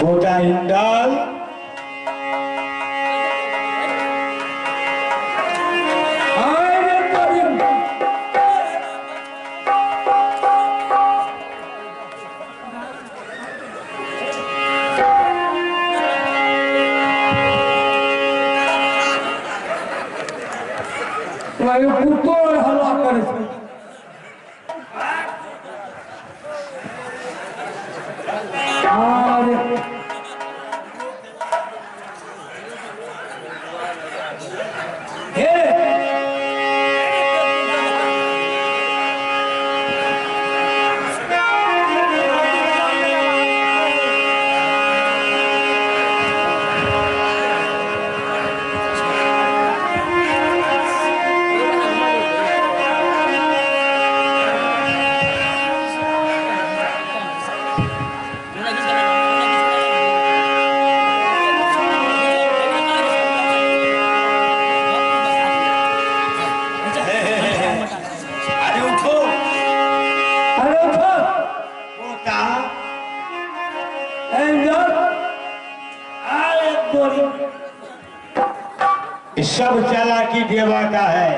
Kota Indal putul halak garis. सब चालाकी देवा का है।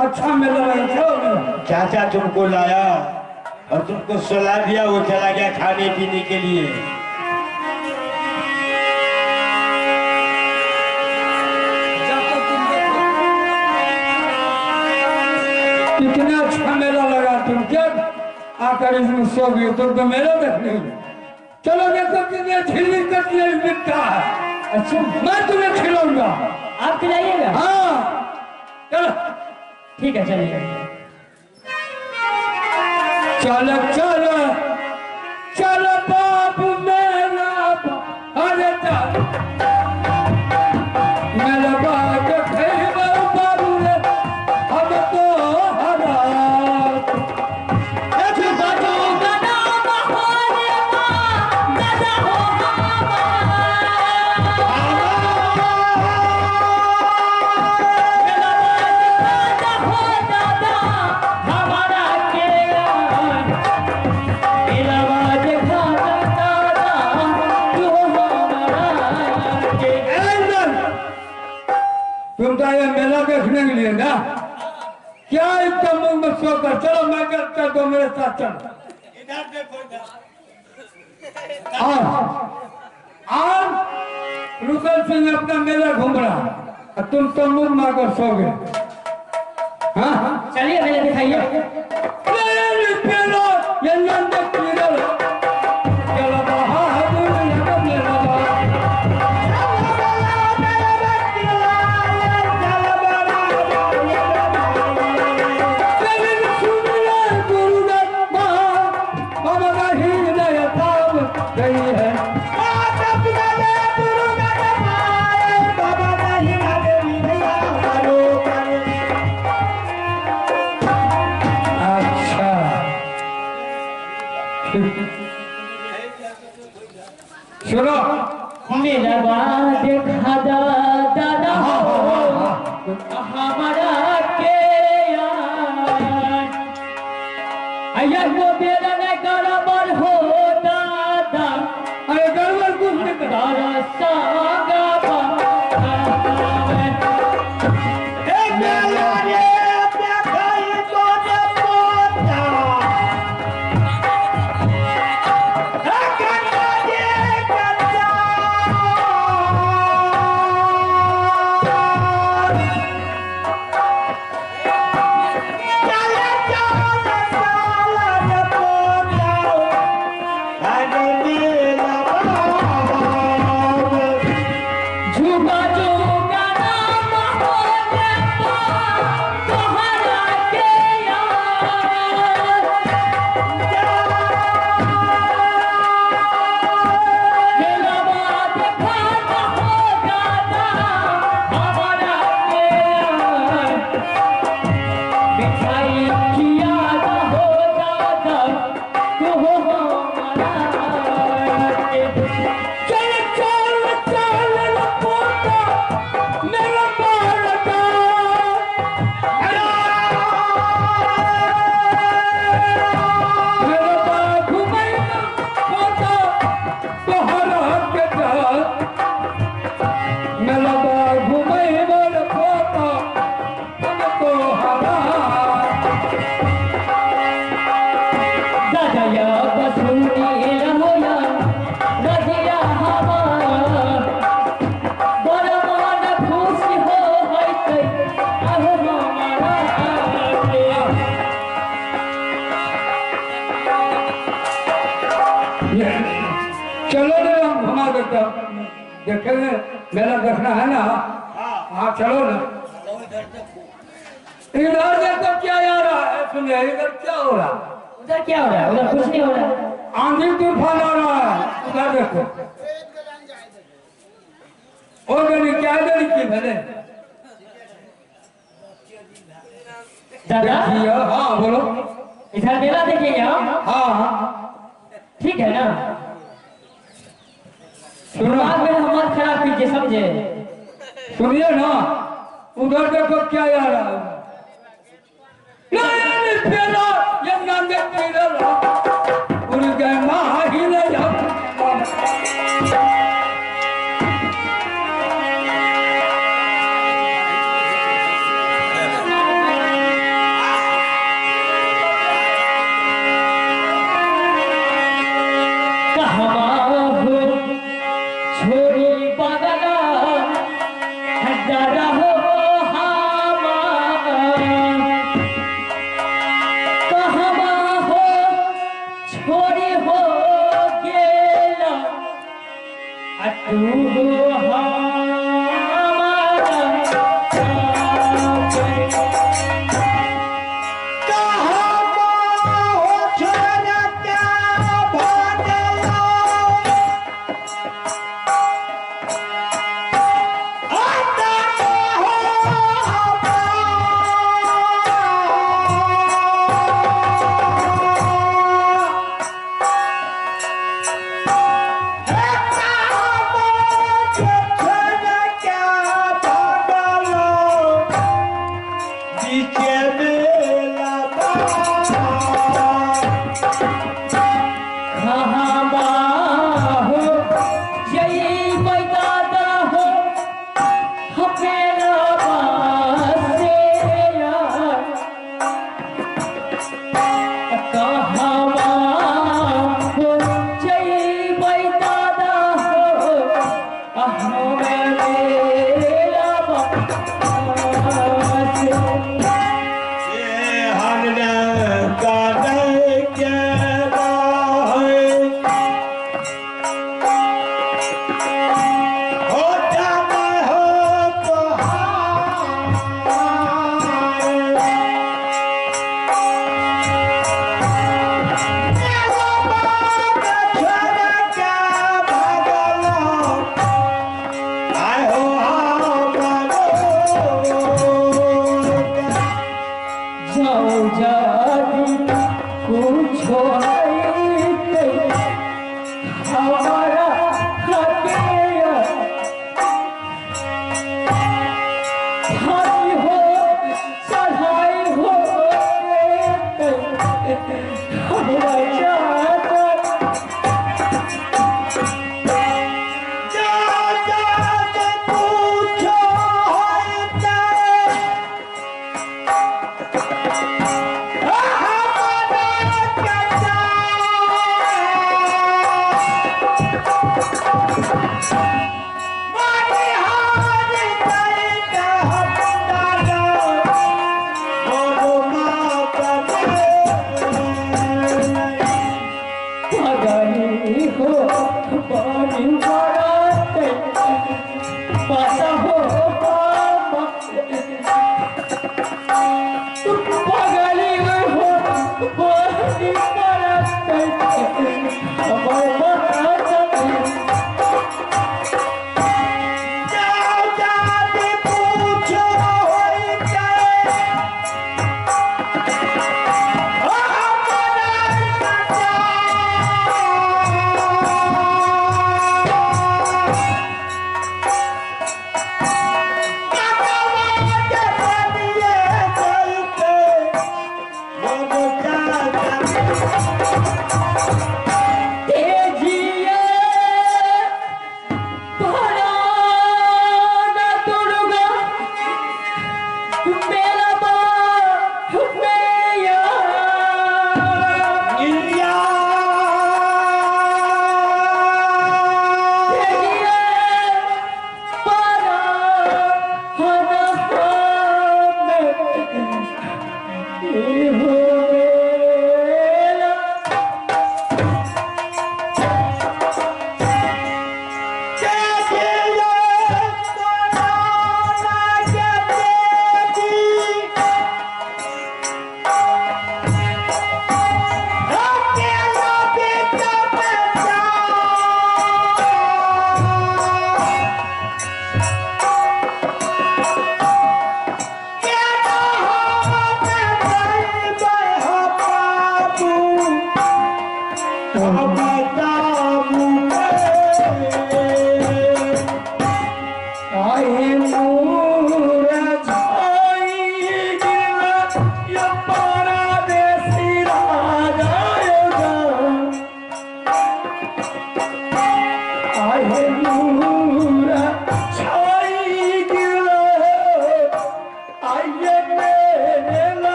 अच्छा मेला चाचा तुमको लाया और तुमको सुला दिया, वो चला गया खाने पीने के लिए। कितना अच्छा मेला लगा, तुम क्या आकर इसमें सो गए, तुमको मेला देखने। चलो देखो कितने झिल्ली कटने मिलता है। अच्छा मैं तुम्हें खिलाऊंगा, आप खिलाइएगा? हाँ चलो ठीक है चलिए। चलो चलो चलो बाबू मेरा अरे चलो मेरा बाबू बाबू रे अब तो हरा मेला देखने के लिए ना, क्या इतना मुंह में सोकर। चलो मैं चल दो मेरे साथ चलो। रुकल सिंह अपना मेला घूम रहा, तुम तो मुंह मारकर सो गए। हाँ चलिए मेला दिखाइए। सुनो मेरा बात देखा दादा हमारा के यार वो मेरा न गड़बड़ हो दादा। अरे गड़बड़ कुछ नहीं कर ये चलो ना हम घुमा देते देखेंगे मेला देखना है ना। हाँ चलो ना। इधर देखो क्या आ रहा है, सुनिए इधर क्या हो रहा है। उधर क्या हो रहा है? उधर कुछ नहीं हो रहा है। आंधी तूफान आ रहा है, उधर देखो। और गली क्या गली की भले दादा देखिए। हाँ बोलो। इधर मेला देखेंगे हम। हाँ हाँ ठीक है ना? सुनो दिमाग में हमारा खराब कीजिए, समझे? सुनिए ना, उधर देखो क्या आ रहा है। नहीं पेला ये नंदे पेला उड़ गए माँ ही ले जा। छोरी पागला दादा हो कहवा हो छोरी हो गेला तू हो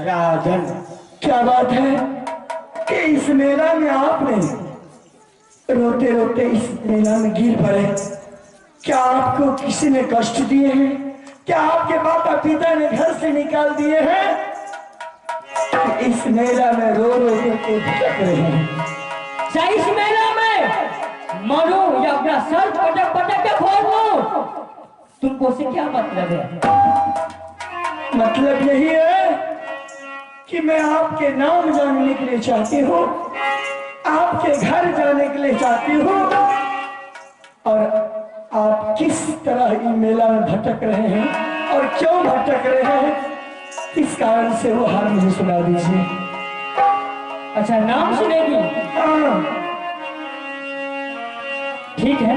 राजन, क्या बात है कि इस मेला में आपने रोते रोते इस मेला में गिर पड़े? क्या आपको किसी ने कष्ट दिए हैं? क्या आपके माता पिता ने घर से निकाल दिए हैं? इस मेला में रो रो के भटक रहे हैं। क्या इस मेला में मरूं या अपना सर पटक पटक के फोड़ दूं? तुमको से क्या मतलब है? मतलब यही है कि मैं आपके नाम जानने के लिए चाहती हूँ, आपके घर जाने के लिए चाहती हूँ, और आप किस तरह इन मेला में भटक रहे हैं और क्यों भटक रहे हैं, इस कारण से वो हाल मुझे सुना दीजिए। अच्छा, नाम सुनेगी? हाँ, ठीक है।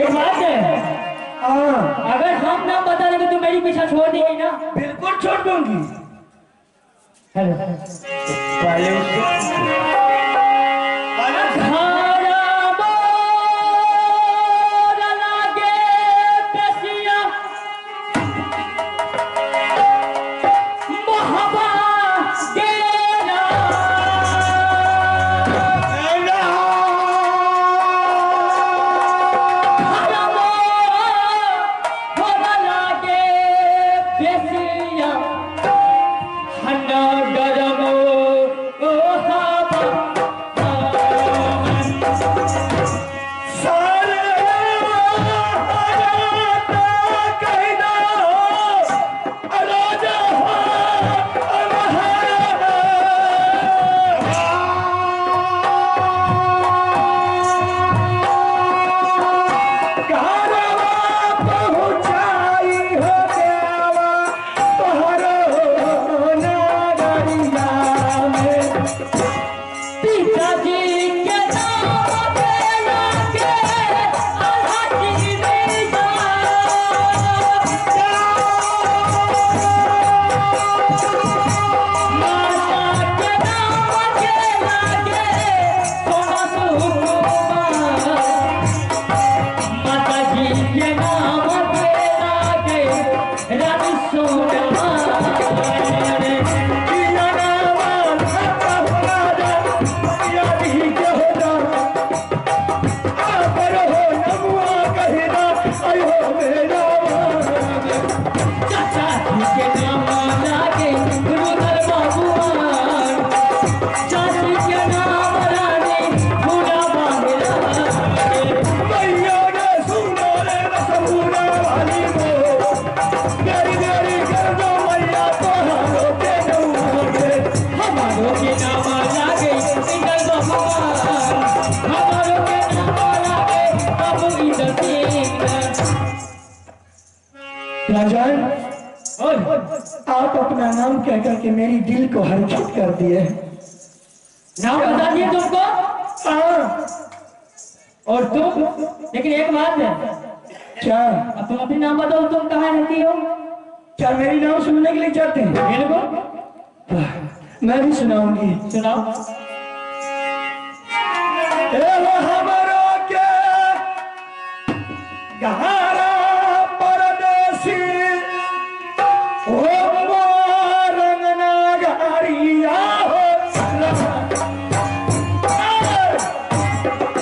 एक बात है, हाँ, अगर हम नाम बता देंगे तो मेरी पीछा छोड़ देगी ना? बिल्कुल छोड़ दूंगी। हेलो, पहले उसको गरम ओ हा मेरा चाचा जी के नाम लागे रुदल बाबुआन, चाची के नाम लागे भूला बांगला। भैया ने सुनो रे बसमुना वाली को, गरी गरी कर दो मैया तोहारो के नौगे। हमारो के नाम लागे रुदल बाबुआन, हमारो के नाम लागे बाबू इंद्र सिंह। राजन, आप अपना नाम कह करके मेरी दिल को हर्षित कर दिए। नाम बता दिए तुमको हाँ, और तुम, लेकिन एक बात है, क्या अब तुम अपनी नाम बताओ, तुम कहाँ रहती हो? क्या मेरी नाम सुनने के लिए चाहते हैं? बिल्कुल, मैं भी सुनाऊंगी। सुनाओ। ए वो हमारो के गहारा परदेसी, ओ रंगना घरिया हो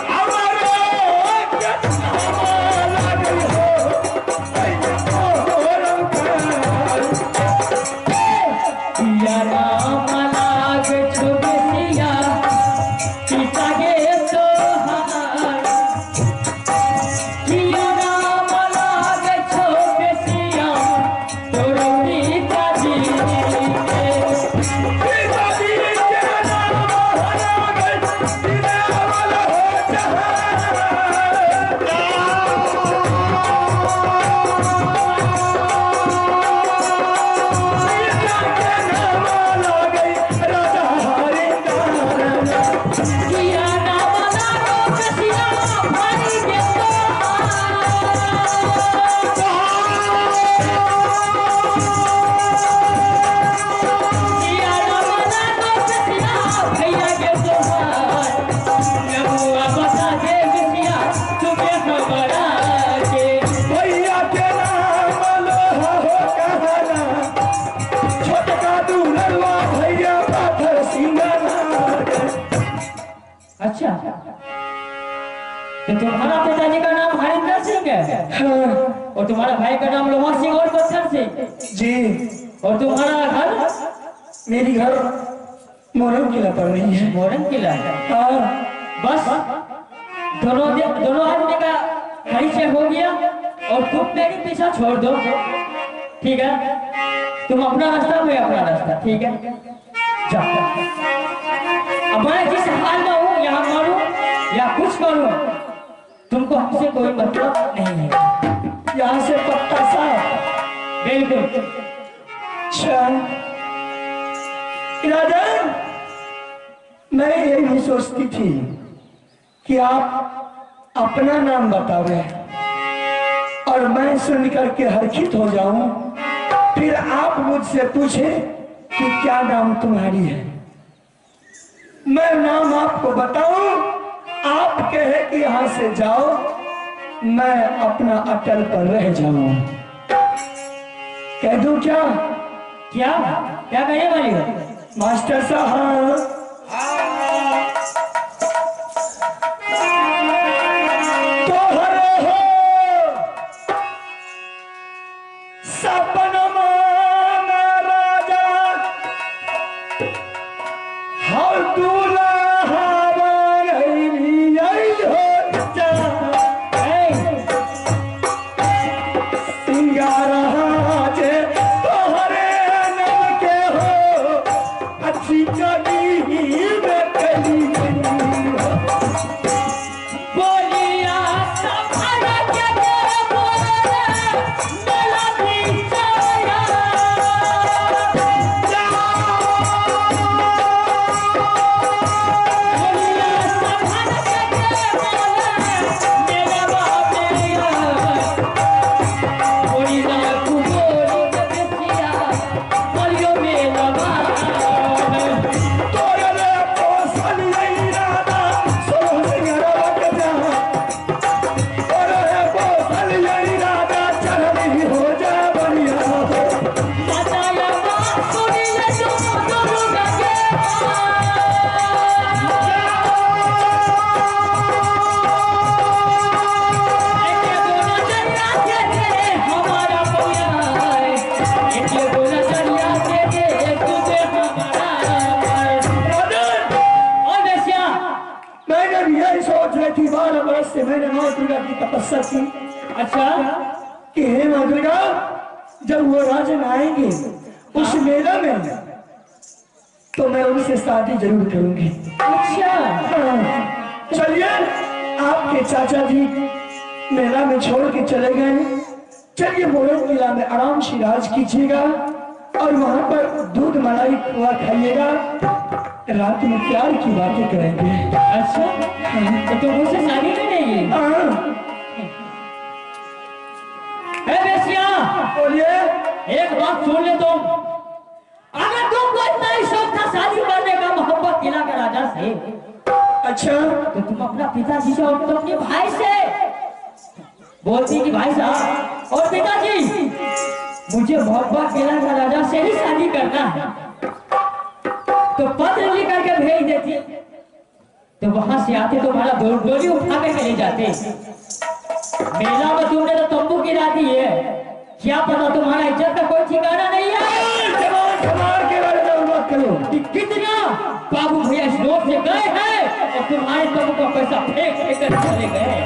हमारो के लगे हो या राम लाग छुबसिया पिता गे तोहार, या राम लाग छुबसिया तोरो पिता जी के। पिताजी के नाम हरावे दिलावल हो या राम लाग छुबसिया भाई गे या राम लाग छुबसिया भैया गे तोहार, नबुआ बता दे बिसिया तुम्हें खबरा के। भैया के नाम लो हो कहना, छोटका दूल्हा भैया पाथर सिंगना। अच्छा, तो तुम्हारा पिताजी का नाम हरिंदर सिंह है हाँ, और तुम्हारा भाई का नाम लोहा सिंह और पत्थर सिंह, जी और तुम्हारा घर मेरी घर मोरम किला पर नहीं है। मोरन किला है। हाँ, बस दोनों आदमी का परिचय हो गया और तुम मेरी पीछा छोड़ दो, ठीक है? तुम अपना रास्ता, मैं अपना रास्ता, ठीक है? जाओ। अब मैं जिस हाल में हूँ, यहाँ मारूं या कुछ करूं, तुमको हमसे कोई मतलब नहीं है। यहाँ से पत्ता साफ। बिल्कुल। अच्छा राजन, मैं ये भी सोचती थी कि आप अपना नाम बतावे और मैं सुन करके हर्षित हो जाऊं, फिर आप मुझसे पूछे कि क्या नाम तुम्हारी है। मैं नाम आपको बताऊं, आप कहे कि यहाँ से जाओ, मैं अपना अटल पर रह जाऊं। कह दूं क्या? क्या क्या कहने वाली हो? मास्टर साहब, तोहरे हो सपनमा में राजा, हर दूल्हा बनैली हो जा। सिंगारा जे तोहरे नाम के हो, अच्छी कली में कली बोलिया सफर के बोले मेला भी चाहिए। तपस्या की अच्छा कि हे माँ दुर्गा, जब वो राजन आएंगे उस मेला में तो मैं उनसे शादी जरूर करूंगी। अच्छा हाँ, चलिए आपके चाचा जी मेला में छोड़ के चले गए, चलिए मोरन किला में आराम से राज कीजिएगा और वहां पर दूध मलाई खोआ खाइएगा, रात में प्यार की बातें करेंगे। अच्छा तो तुम मुझसे शादी करेंगे? हाँ, बेसिया बोलिए। एक बात सुन ले तुम, अगर तुमको इतना ही शौक था शादी करने का मोहब्बत किला के राजा से, अच्छा तो तुम अपना पिताजी से और तुम अपने भाई से बोलती कि भाई साहब और पिताजी मुझे मोहब्बत किला के राजा से ही शादी करना है, तो पत्र लिख करके भेज देती, तो वहां से आते तुम्हारा डोली उठा के ले जाते। मेला में तुमने तो तंबू गिरा दी है, क्या पता तुम्हारा इज्जत का कोई ठिकाना नहीं है। कितना बाबू भैया इस रोड से गए हैं और तुम्हारे तंबू का पैसा फेंक फेंक कर चले गए,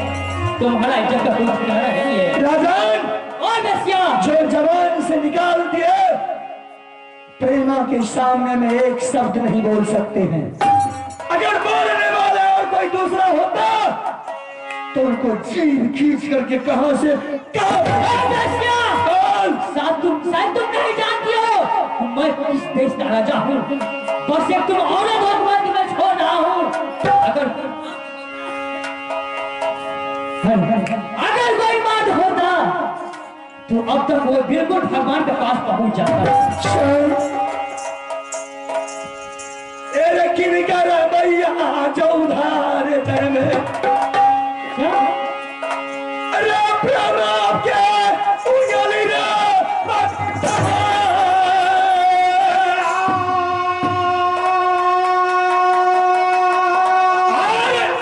तुम्हारा इज्जत का कोई ठिकाना नहीं है। राजन और बसिया जो जवान से निकाल दिए, प्रेमा के सामने में एक शब्द नहीं बोल सकते हैं। अगर बोलने वाला और कोई दूसरा होता तो उनको जीभ खींच करके कहां से शायद तुम नहीं जानती हो मैं किस देश का राजा हूँ, बस एक तुम औरत हो तुम्हारी मैं छोड़ रहा हूँ। अगर कोई बात होता तो अब तक वो बिल्कुल भगवान के पास पहुंच जाता। उधार दर में अरे प्यारा आपके उंगली रे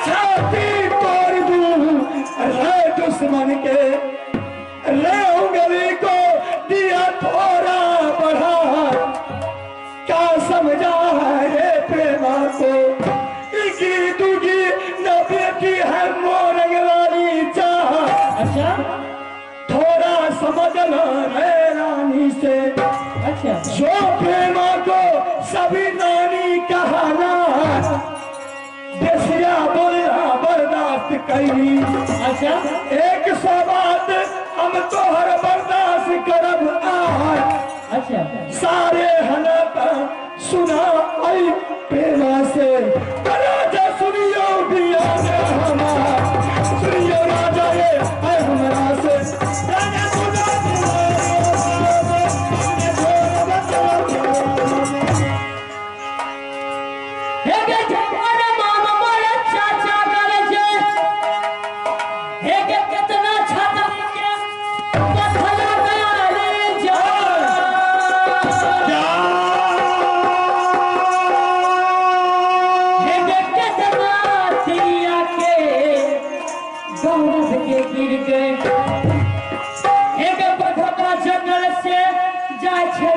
छाती तोड़ दूं रे दुश्मन के, रे उंगली को दिया थोड़ा बढ़ा, क्या समझा है रे प्रेमा को, इकी तुगी न बेटी है मोरंग वाली चाह। अच्छा थोड़ा समझना रे रानी से, अच्छा जो प्रेमा को सभी नानी कहना, देसिया बोला बर्दाश्त कई। अच्छा एक सौ बात हम तो हर बर्दाश्त करब आज, अच्छा सारे हलत सुना आई प्रेमा से। राजा सुनियो दिया हमारा, सुनियो राजा ये है हमारा से, राजा सुना एक जंगल से जाए छे